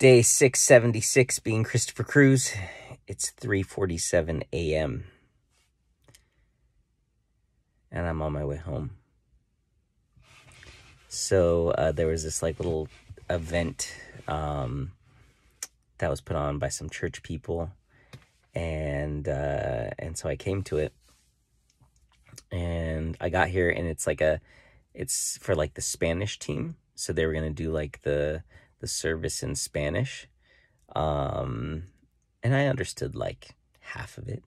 Day 676 being Christopher Cruz. It's 3:47 a.m. and I'm on my way home. So there was this like little event that was put on by some church people, and so I came to it, and I got here, and it's for like the Spanish team, so they were gonna do like the service in Spanish, and I understood like half of it,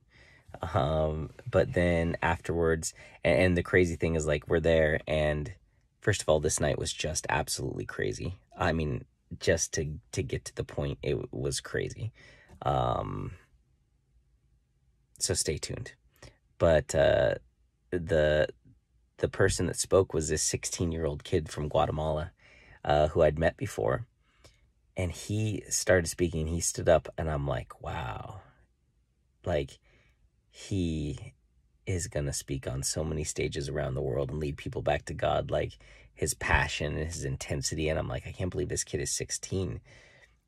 but then afterwards, and the crazy thing is, like, we're there, and first of all, this night was just absolutely crazy. I mean, just to get to the point, it was crazy. So stay tuned. But the person that spoke was this 16-year-old kid from Guatemala, who I'd met before. And he started speaking, he stood up, and I'm like, wow. Like, he is going to speak on so many stages around the world and lead people back to God. Like, his passion and his intensity. And I'm like, I can't believe this kid is 16.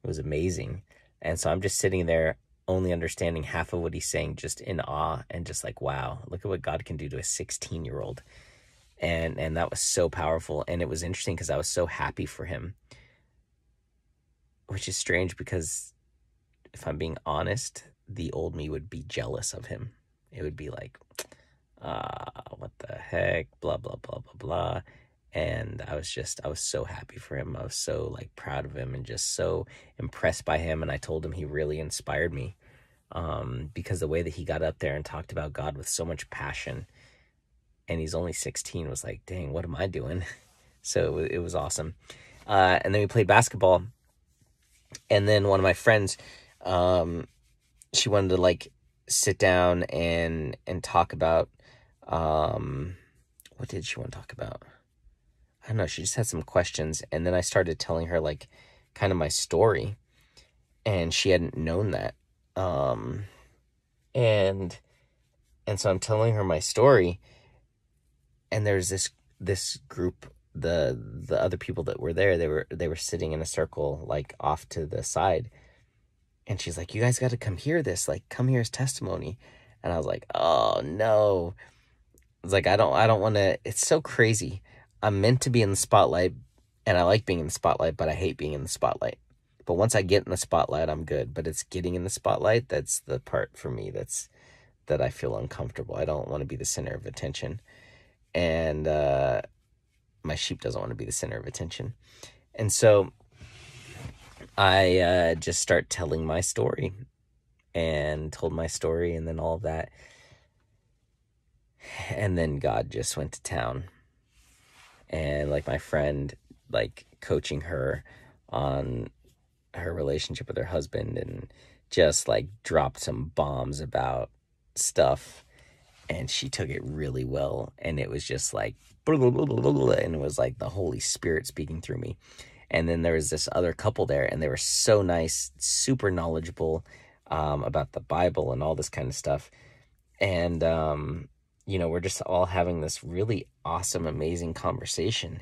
It was amazing. And so I'm just sitting there, only understanding half of what he's saying, just in awe, and just like, wow, look at what God can do to a 16-year-old. And that was so powerful. And it was interesting because I was so happy for him. Which is strange because, if I'm being honest, the old me would be jealous of him. It would be like, what the heck, blah, blah, blah, blah, blah. And I was so happy for him. I was so like proud of him and just so impressed by him. And I told him he really inspired me, because the way that he got up there and talked about God with so much passion, and he's only 16, was like, dang, what am I doing? So it was awesome. And then we played basketball. And then one of my friends, she wanted to like sit down and talk about, what did she want to talk about? I don't know. She just had some questions. And then I started telling her like kind of my story, and she hadn't known that. And so I'm telling her my story, and there's this group, the other people that were there, they were sitting in a circle, like off to the side. And she's like, you guys got to come hear this, like, come hear his testimony. And I was like, oh no. It's like, I don't want to, it's so crazy. I'm meant to be in the spotlight, and I like being in the spotlight, but I hate being in the spotlight. But once I get in the spotlight, I'm good. But it's getting in the spotlight, that's the part for me that I feel uncomfortable. I don't want to be the center of attention. And my sheep doesn't want to be the center of attention. And so I just start telling my story, and told my story, and then all of that. And then God just went to town. And like my friend, like coaching her on her relationship with her husband, and just like dropped some bombs about stuff. And she took it really well. And it was just like, and it was like the Holy Spirit speaking through me. And then there was this other couple there, and they were so nice, super knowledgeable about the Bible and all this kind of stuff. And, we're just all having this really awesome, amazing conversation.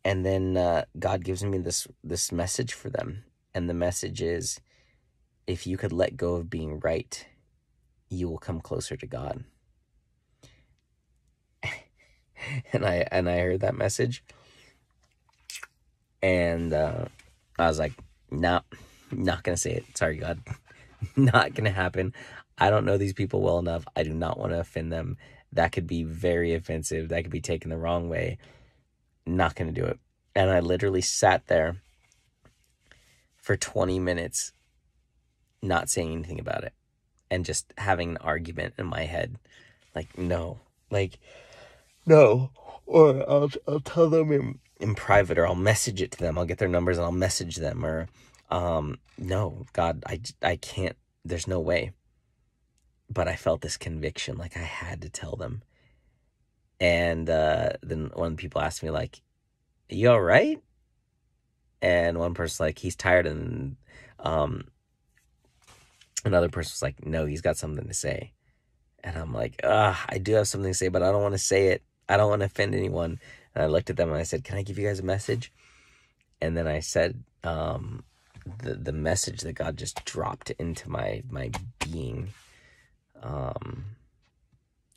And then God gives me this message for them. And the message is, if you could let go of being right, you will come closer to God. And I heard that message, and I was like, nah, not gonna say it. Sorry, God. Not gonna happen. I don't know these people well enough. I do not want to offend them. That could be very offensive. That could be taken the wrong way. Not gonna do it. And I literally sat there for 20 minutes not saying anything about it, and just having an argument in my head. Like, no. Or I'll tell them in private, or I'll message it to them. I'll get their numbers and I'll message them. Or, no, God, I can't, there's no way. But I felt this conviction, like I had to tell them. And then one of the people asked me, like, you all right? And one person's like, he's tired. And another person was like, no, he's got something to say. And I'm like, I do have something to say, but I don't want to say it. I don't want to offend anyone. And I looked at them and I said, can I give you guys a message? And then I said, the message that God just dropped into my being,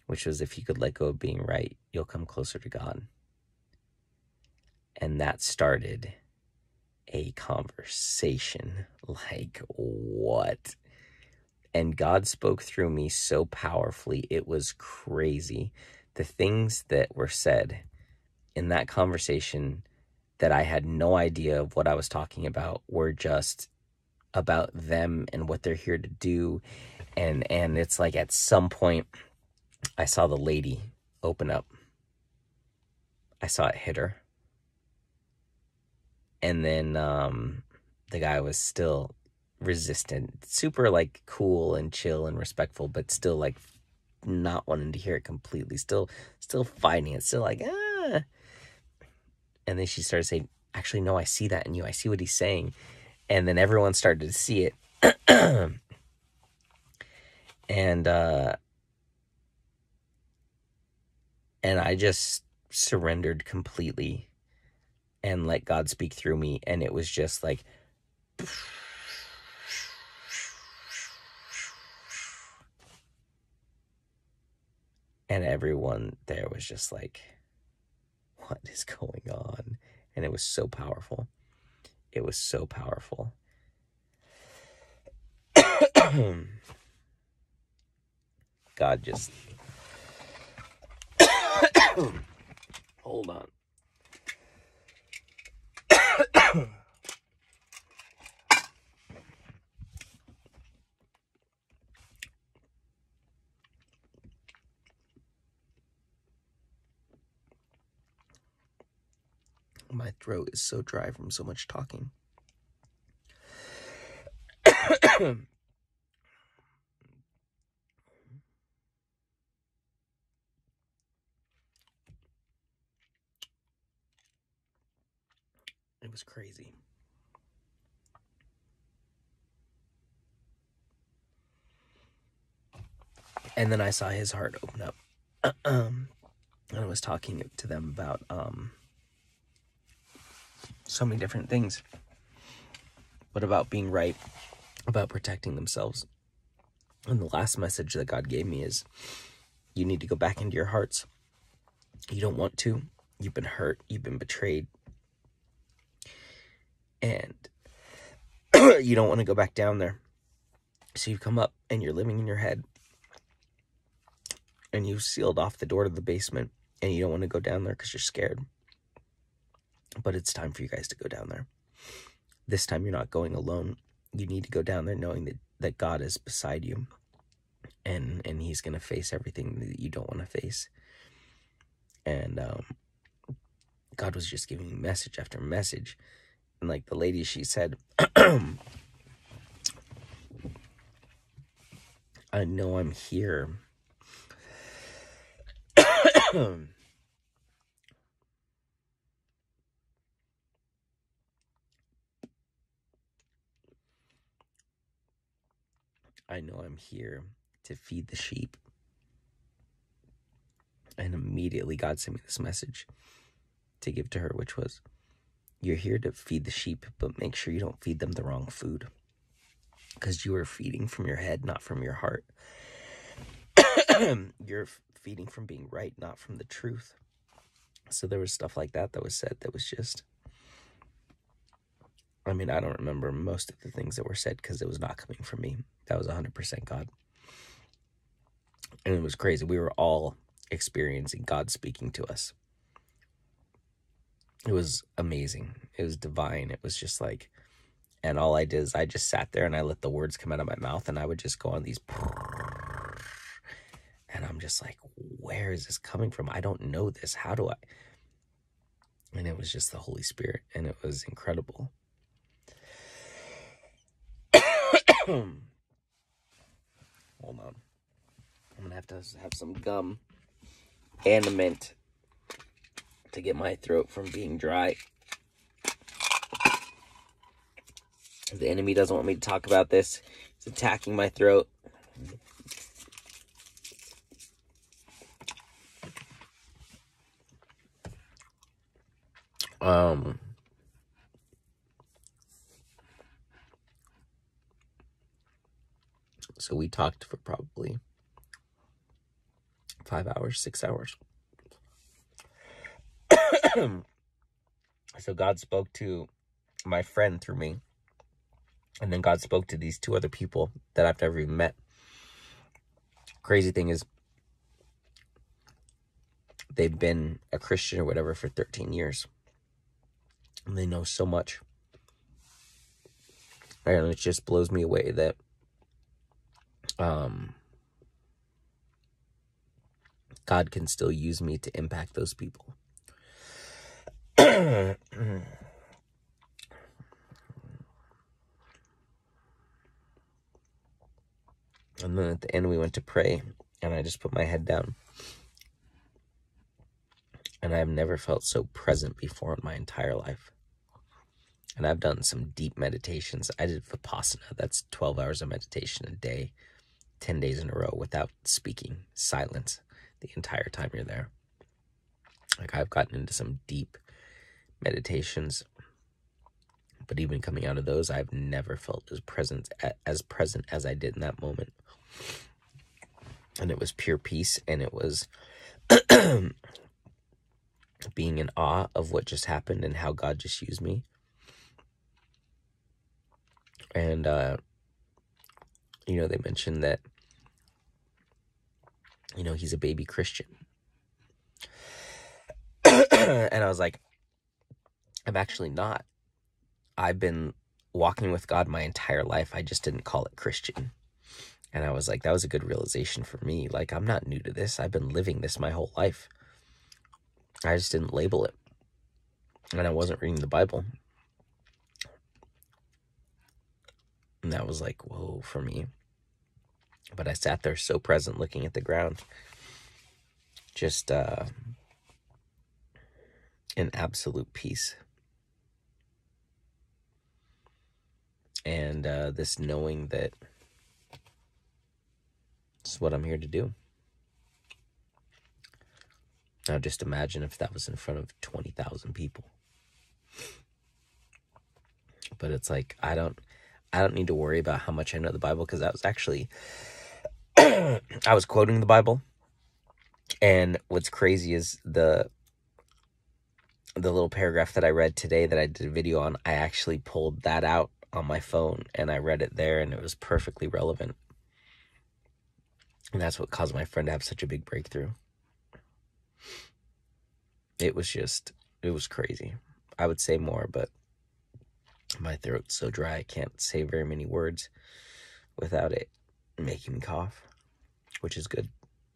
which was, if you could let go of being right, you'll come closer to God. And that started a conversation. Like, what? And God spoke through me so powerfully, it was crazy. The things that were said in that conversation that I had no idea of what I was talking about were just about them and what they're here to do. And it's like, at some point, I saw the lady open up. I saw it hit her. And then the guy was still resistant, super like cool and chill and respectful, but still like not wanting to hear it completely, still fighting it, still like, ah. And then she started saying, actually, no, I see that in you. I see what he's saying. And then everyone started to see it. And I just surrendered completely and let God speak through me. And it was just like, and everyone there was just like, what is going on? And it was so powerful. It was so powerful. God just... Hold on. My throat is so dry from so much talking. It was crazy. And then I saw his heart open up. And I was talking to them about so many different things. But about being right, about protecting themselves. And the last message that God gave me is, you need to go back into your hearts. You don't want to. You've been hurt. You've been betrayed. And you don't want to go back down there. So you come up and you're living in your head. And you've sealed off the door to the basement. And you don't want to go down there because you're scared. But it's time for you guys to go down there. This time you're not going alone. You need to go down there knowing that God is beside you. And he's going to face everything that you don't want to face. And God was just giving me message after message. And like the lady, she said, I know I'm here. I know I'm here to feed the sheep. And immediately God sent me this message to give to her, which was, you're here to feed the sheep, but make sure you don't feed them the wrong food. Because you are feeding from your head, not from your heart. You're feeding from being right, not from the truth. So there was stuff like that was said that was just... I mean, I don't remember most of the things that were said because it was not coming from me. That was 100% God. And it was crazy. We were all experiencing God speaking to us. It was amazing. It was divine. It was just like... And all I did is I just sat there and I let the words come out of my mouth, and I would just go on these... And I'm just like, where is this coming from? I don't know this. How do I... And it was just the Holy Spirit, and it was incredible. Hold on. I'm gonna have to have some gum and a mint to get my throat from being dry. The enemy doesn't want me to talk about this. It's attacking my throat. So we talked for probably 5 hours, 6 hours. So God spoke to my friend through me. And then God spoke to these 2 other people that I've never even met. Crazy thing is, they've been a Christian or whatever for 13 years. And they know so much. And it just blows me away that God can still use me to impact those people. And then at the end we went to pray, and I just put my head down. And I've never felt so present before in my entire life. And I've done some deep meditations. I did Vipassana. That's 12 hours of meditation a day, 10 days in a row without speaking, silence the entire time you're there. Like, I've gotten into some deep meditations, but even coming out of those, I've never felt as present as I did in that moment. And it was pure peace, and it was being in awe of what just happened and how God just used me. And they mentioned that he's a baby Christian. And I was like, I'm actually not. I've been walking with God my entire life. I just didn't call it Christian. And I was like, that was a good realization for me. Like, I'm not new to this. I've been living this my whole life. I just didn't label it. And I wasn't reading the Bible. And that was like, whoa, for me. But I sat there so present, looking at the ground. Just in absolute peace. And this knowing that this is what I'm here to do. Now just imagine if that was in front of 20,000 people. But it's like, I don't need to worry about how much I know the Bible, because that was actually, I was quoting the Bible. And what's crazy is the little paragraph that I read today that I did a video on, I actually pulled that out on my phone and I read it there, and it was perfectly relevant. And that's what caused my friend to have such a big breakthrough. It was crazy. I would say more, but my throat's so dry I can't say very many words without it making me cough, which is good.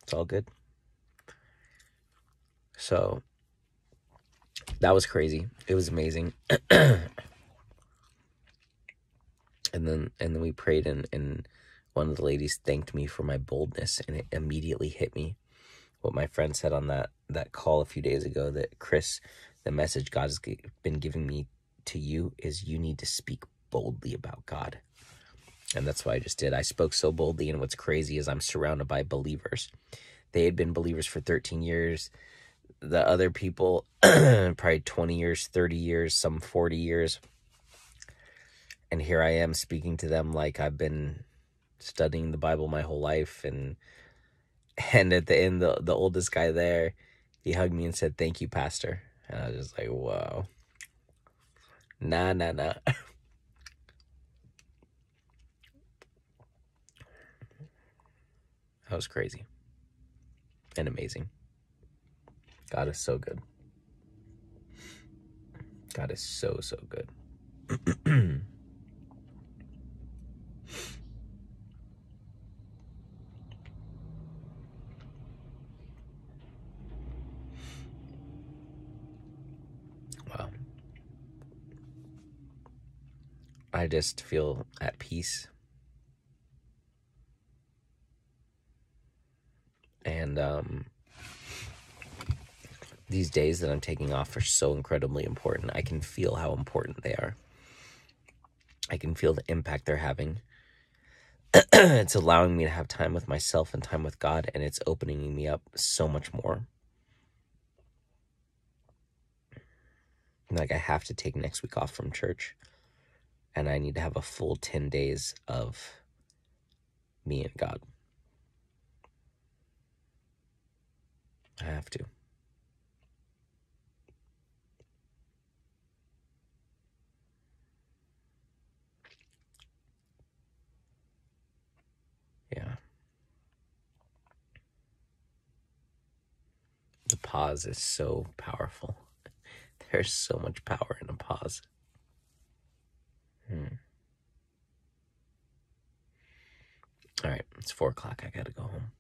It's all good. So that was crazy. It was amazing. And then we prayed, and one of the ladies thanked me for my boldness, and it immediately hit me what my friend said on that call a few days ago, that Chris, the message God has been giving me to you is you need to speak boldly about God. And that's what I just did. I spoke so boldly, and what's crazy is I'm surrounded by believers. They had been believers for 13 years. The other people, probably 20 years, 30 years, some 40 years. And here I am speaking to them like I've been studying the Bible my whole life. And at the end, the oldest guy there, he hugged me and said, "Thank you, Pastor." And I was just like, wow. Nah. That was crazy and amazing. God is so good. God is so, so good. Wow. I just feel at peace. And these days that I'm taking off are so incredibly important. I can feel how important they are. I can feel the impact they're having. It's allowing me to have time with myself and time with God, and it's opening me up so much more. Like, I have to take next week off from church, and I need to have a full 10 days of me and God. I have to. Yeah. The pause is so powerful. There's so much power in a pause. All right, it's 4 o'clock. I gotta go home.